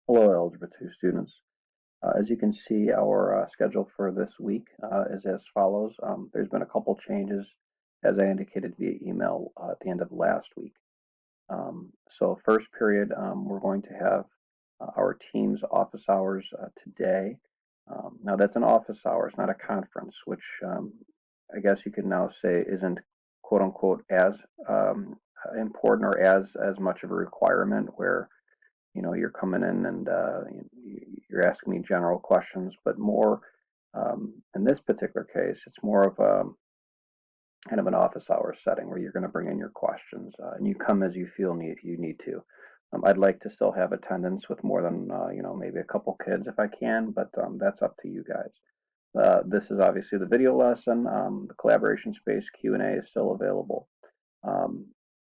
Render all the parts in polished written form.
Hello, Algebra 2 students. As you can see, our schedule for this week is as follows. There's been a couple changes, as I indicated via email at the end of last week. So first period, we're going to have our team's office hours today. Now that's an office hours, not a conference, which I guess you could now say isn't quote unquote as important or as much of a requirement where you're coming in and you're asking me general questions, but more in this particular case, it's more of a kind of an office hours setting where you're going to bring in your questions and you come as you feel you need to. I'd like to still have attendance with more than maybe a couple kids if I can, but that's up to you guys. This is obviously the video lesson. The collaboration space Q&A is still available. Um,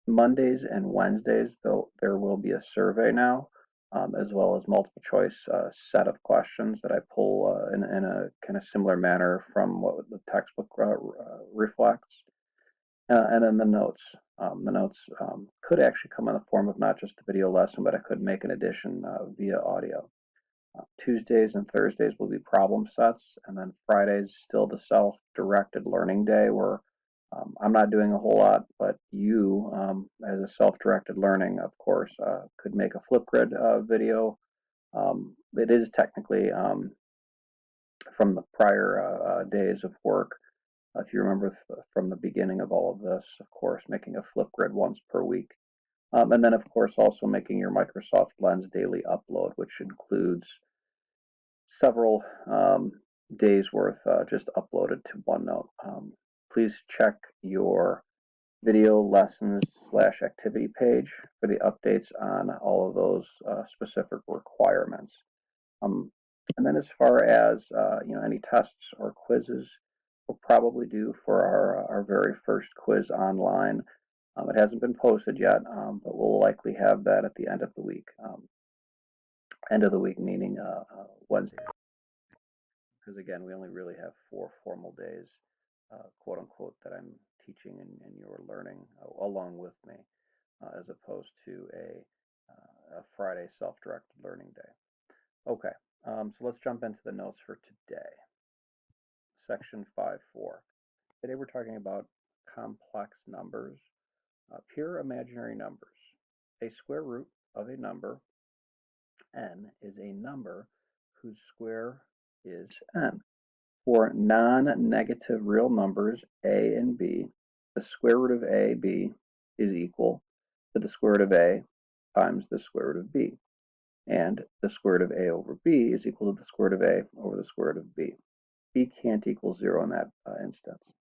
Mondays and Wednesdays, though, there will be a survey now, as well as multiple choice set of questions that I pull in a kind of similar manner from what the textbook reflects. And then the notes. The notes could actually come in the form of not just the video lesson, but I could make an addition via audio. Tuesdays and Thursdays will be problem sets, and then Fridays still the self-directed learning day where I'm not doing a whole lot, but you, as a self-directed learning, of course, could make a Flipgrid video. It is technically from the prior days of work. If you remember from the beginning of all of this, of course, making a Flipgrid once per week. And then, of course, also making your Microsoft Lens daily upload, which includes several days worth just uploaded to OneNote. Please check your video lessons / activity page for the updates on all of those specific requirements. Um, and then as far as any tests or quizzes, we'll probably do for our very first quiz online. It hasn't been posted yet, but we'll likely have that at the end of the week. End of the week meaning Wednesday, because again, we only really have 4 formal days, quote unquote, that I'm teaching and you're learning along with me, as opposed to a Friday self-directed learning day. Okay, so let's jump into the notes for today. Section 5.4. Today we're talking about complex numbers, pure imaginary numbers. A square root of a number n is a number whose square is n. For non-negative real numbers a and b, the square root of a, b is equal to the square root of a times the square root of b. And the square root of a over b is equal to the square root of a over the square root of b. B can't equal 0 in that instance.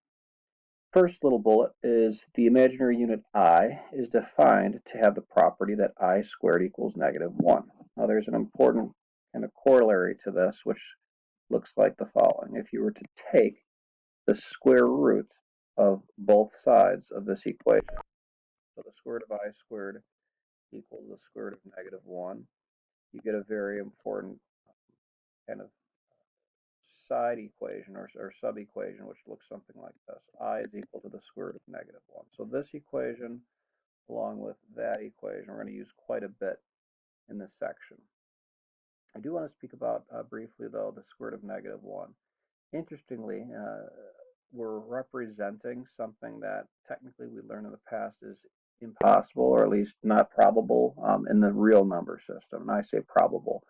First little bullet is the imaginary unit I is defined to have the property that I squared equals -1. Now there's an important kind of corollary to this, which looks like the following. If you were to take the square root of both sides of this equation, so the square root of I squared equals the square root of -1, you get a very important kind of side equation or sub-equation, which looks something like this. I is equal to the square root of -1. So this equation, along with that equation, we're going to use quite a bit in this section. I do want to speak about briefly, though, the square root of -1. Interestingly, we're representing something that technically we learned in the past is impossible, or at least not probable, in the real number system. And I say probable.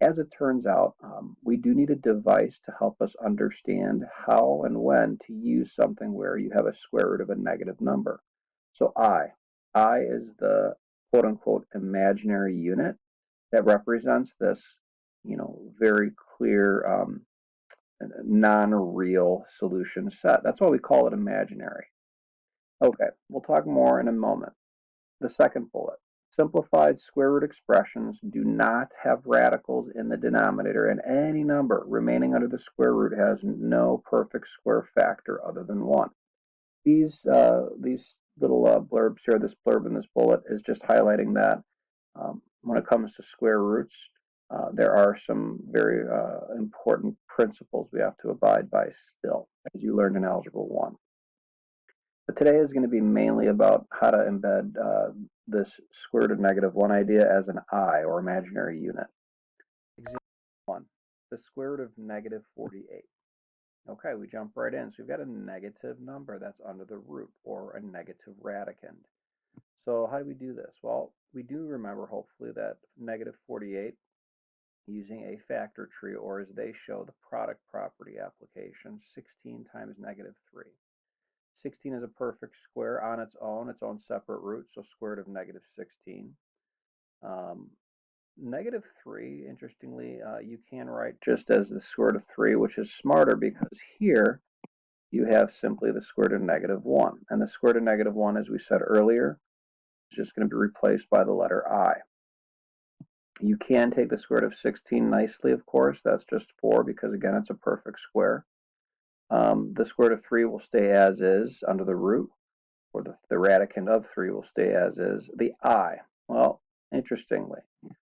As it turns out, we do need a device to help us understand how and when to use something where you have a square root of a negative number. So I is the quote unquote imaginary unit that represents this, very clear non-real solution set. That's why we call it imaginary. Okay, we'll talk more in a moment. The second bullet. Simplified square root expressions do not have radicals in the denominator, and any number remaining under the square root has no perfect square factor other than 1. These little blurbs here, this blurb in this bullet is just highlighting that when it comes to square roots, there are some very important principles we have to abide by still, as you learned in Algebra 1. But today is going to be mainly about how to embed this square root of -1 idea as an I, or imaginary unit. Example 1, the square root of negative 48. Okay, we jump right in. So we've got a negative number that's under the root, or a negative radicand. So how do we do this? Well, we do remember, hopefully, that negative 48 using a factor tree, or as they show, the product property application, 16 times negative 3. 16 is a perfect square on its own separate root, so square root of negative 16. Negative 3, interestingly, you can write just as the square root of 3, which is smarter because here you have simply the square root of negative 1. And the square root of negative 1, as we said earlier, is just going to be replaced by the letter I. You can take the square root of 16 nicely, of course. That's just 4 because, again, it's a perfect square. The square root of 3 will stay as is under the root, or the radicand of 3 will stay as is. The I, well, interestingly,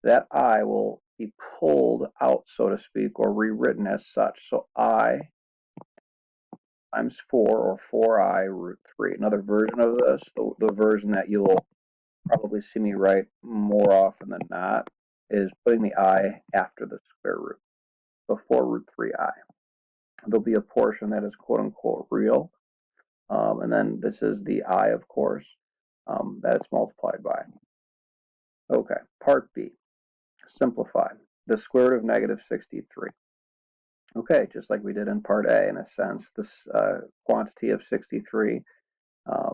that I will be pulled out, so to speak, or rewritten as such. So I times 4, or 4I root 3. Another version of this, the version that you'll probably see me write more often than not, is putting the I after the square root. So 4 root 3I. There'll be a portion that is quote unquote real. And then this is the I, of course, that it's multiplied by. Okay, part B. Simplify. The square root of negative 63. Okay, just like we did in part A, in a sense, this quantity of 63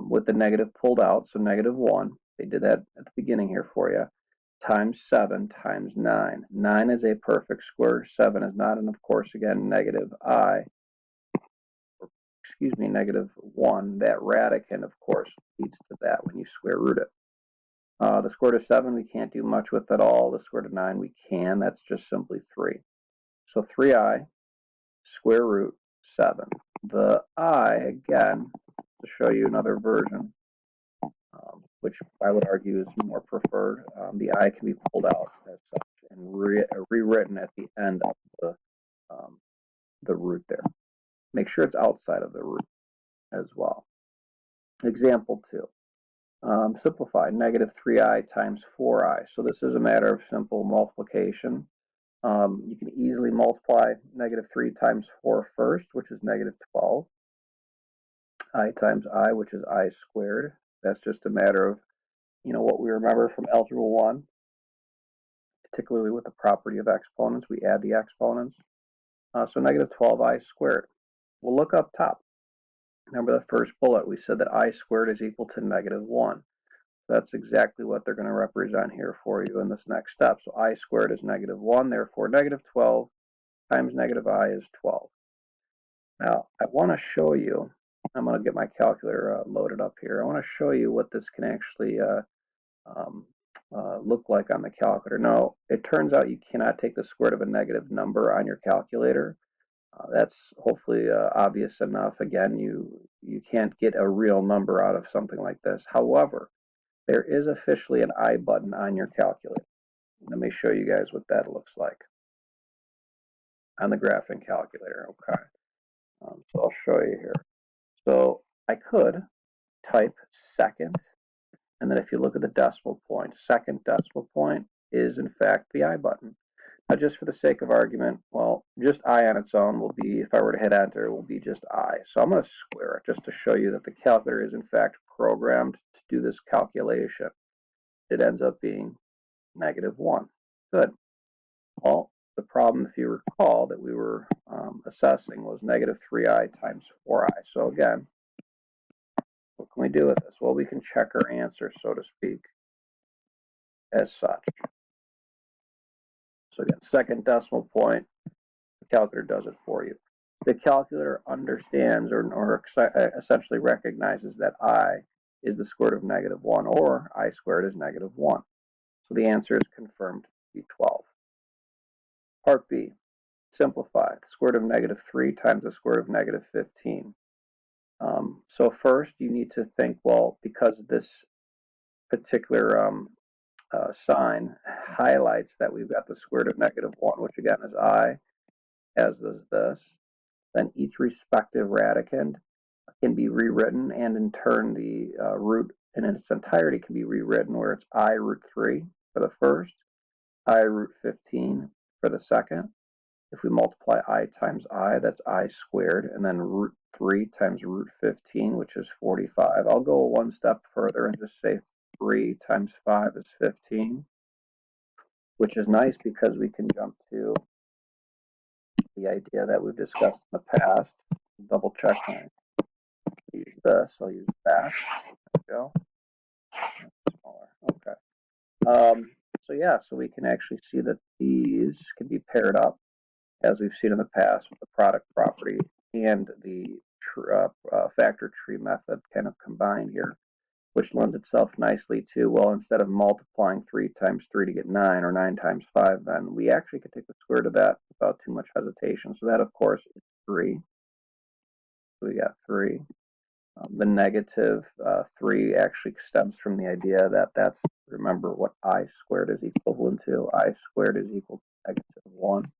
with the negative pulled out, so negative 1, they did that at the beginning here for you, times 7 times 9. 9 is a perfect square, 7 is not, and of course, again, negative I, negative 1, that radicand, of course, leads to that when you square root it. The square root of 7 we can't do much with at all. The square root of 9 we can. That's just simply 3. So 3I square root 7. The I, again, to show you another version, which I would argue is more preferred, the I can be pulled out as such and rewritten at the end of the root there. Make sure it's outside of the root as well. Example 2. Simplify negative 3I times 4I. So this is a matter of simple multiplication. You can easily multiply negative 3 times 4 first, which is negative 12. I times I, which is I squared. That's just a matter of, what we remember from Algebra 1, particularly with the property of exponents. We add the exponents. So negative 12I squared. We'll look up top. Remember the first bullet, we said that I squared is equal to negative 1. That's exactly what they're going to represent here for you in this next step. So I squared is negative 1, therefore negative 12 times negative I is 12. Now, I want to show you, I'm going to get my calculator loaded up here. I want to show you what this can actually look like on the calculator. Now, it turns out you cannot take the square root of a negative number on your calculator. That's hopefully obvious enough. Again, you can't get a real number out of something like this. However, there is officially an I button on your calculator. Let me show you guys what that looks like on the graphing calculator. Okay, so I'll show you here. So I could type second, and then if you look at the decimal point, second decimal point is in fact the I button. Now, just for the sake of argument, well, just I on its own will be, if I were to hit enter, it will be just I. So I'm going to square it just to show you that the calculator is in fact programmed to do this calculation. It ends up being negative 1. Good. Well, the problem, if you recall, that we were assessing was negative 3I times 4I. So again, what can we do with this? Well, we can check our answer, so to speak, as such. So again, second decimal point, the calculator does it for you. The calculator understands or essentially recognizes that I is the square root of negative 1, or I squared is negative 1. So the answer is confirmed to be 12. Part B, simplify. The square root of negative 3 times the square root of negative 15. So first you need to think, well, because this particular sign highlights that we've got the square root of negative 1, which again is I, as is this, then each respective radicand can be rewritten, and in turn the root in its entirety can be rewritten, where it's I root 3 for the first, I root 15 for the second. If we multiply I times I, that's I squared, and then root 3 times root 15, which is 45. I'll go one step further and just say 3 times 5 is 15, which is nice because we can jump to the idea that we've discussed in the past. Double check my, use this, I'll use that. There we go. Smaller. Okay. So yeah, so we can actually see that these can be paired up, as we've seen in the past, with the product property and the factor tree method kind of combined here, which lends itself nicely to, well, instead of multiplying 3 times 3 to get 9 or 9 times 5, then we actually could take the square root of that without too much hesitation. So that, of course, is 3. So we got 3. The negative 3 actually stems from the idea that that's, remember what I squared is equivalent to. I squared is equal to negative 1.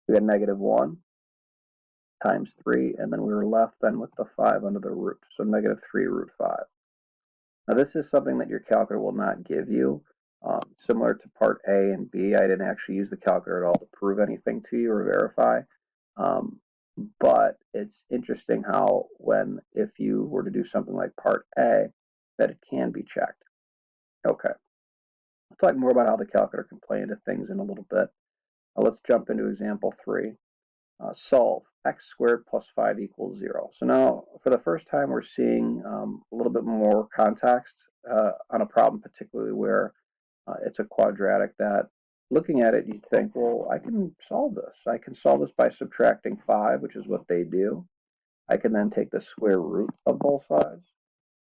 We had negative 1 times 3, and then we were left then with the 5 under the root. So negative 3 root 5. Now this is something that your calculator will not give you. Similar to part A and B, I didn't actually use the calculator at all to prove anything to you or verify. But it's interesting how if you were to do something like part A, that it can be checked. Okay. I'll talk more about how the calculator can play into things in a little bit. Let's jump into example 3. Solve x squared plus 5 equals 0. So now, for the first time, we're seeing a little bit more context on a problem, particularly where it's a quadratic that, looking at it, you think, well, I can solve this. I can solve this by subtracting 5, which is what they do. I can then take the square root of both sides,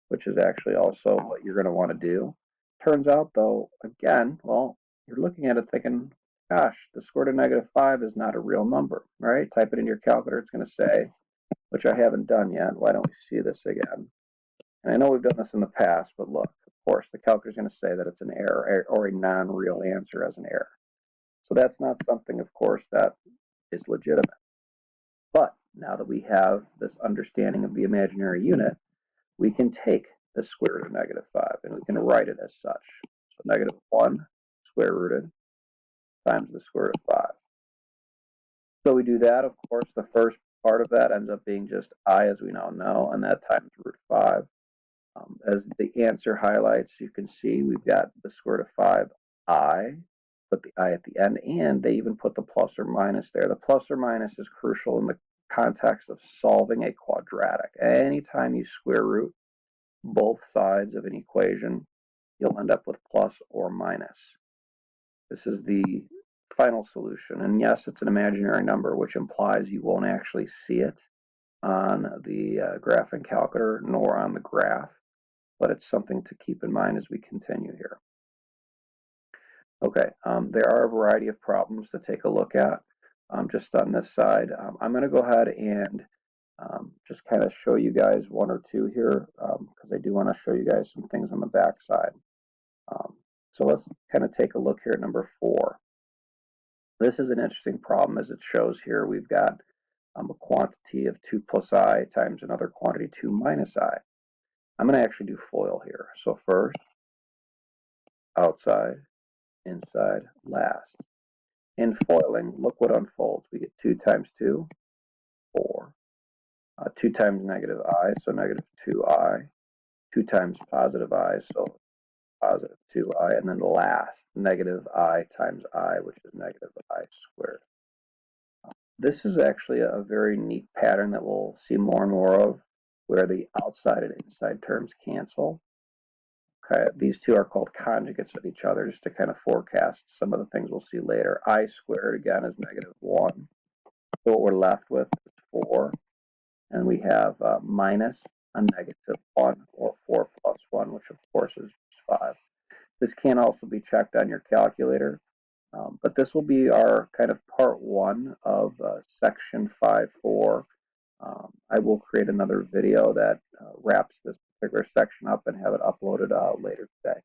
which is actually also what you're going to want to do. Turns out, though, again, well, you're looking at it thinking, gosh, the square root of negative 5 is not a real number, right? Type it in your calculator, it's going to say, which I haven't done yet. Why don't we see this again? And I know we've done this in the past, but look, of course, the calculator is going to say that it's an error or a non-real answer as an error. So that's not something, of course, that is legitimate. But now that we have this understanding of the imaginary unit, we can take the square root of negative 5 and we can write it as such. So negative 1 square rooted times the square root of 5. So we do that, of course, the first part of that ends up being just I, as we now know, and that times root 5. As the answer highlights, you can see we've got the square root of 5I, put the I at the end, and they even put the plus or minus there. The plus or minus is crucial in the context of solving a quadratic. Anytime you square root both sides of an equation, you'll end up with plus or minus. This is the final solution. And yes, it's an imaginary number, which implies you won't actually see it on the graphing calculator nor on the graph, but it's something to keep in mind as we continue here. Okay, there are a variety of problems to take a look at just on this side. I'm going to go ahead and just kind of show you guys one or two here because I do want to show you guys some things on the back side. So let's kind of take a look here at number 4. This is an interesting problem as it shows here. We've got a quantity of 2 plus I times another quantity 2 minus I. I'm going to actually do FOIL here. So first, outside, inside, last. In foiling, look what unfolds. We get 2 times 2, 4. 2 times negative I, so negative 2I. 2 times positive I, so positive 2I. And then last, negative I times I, which is negative I squared. This is actually a very neat pattern that we'll see more and more of, where the outside and inside terms cancel. Okay, these two are called conjugates of each other, just to kind of forecast some of the things we'll see later. I squared, again, is negative 1. So what we're left with is 4. And we have minus a negative 1, or 4 plus 1, which of course is 5. This can also be checked on your calculator. But this will be our kind of part 1 of section 5.4. I will create another video that wraps this particular section up and have it uploaded later today.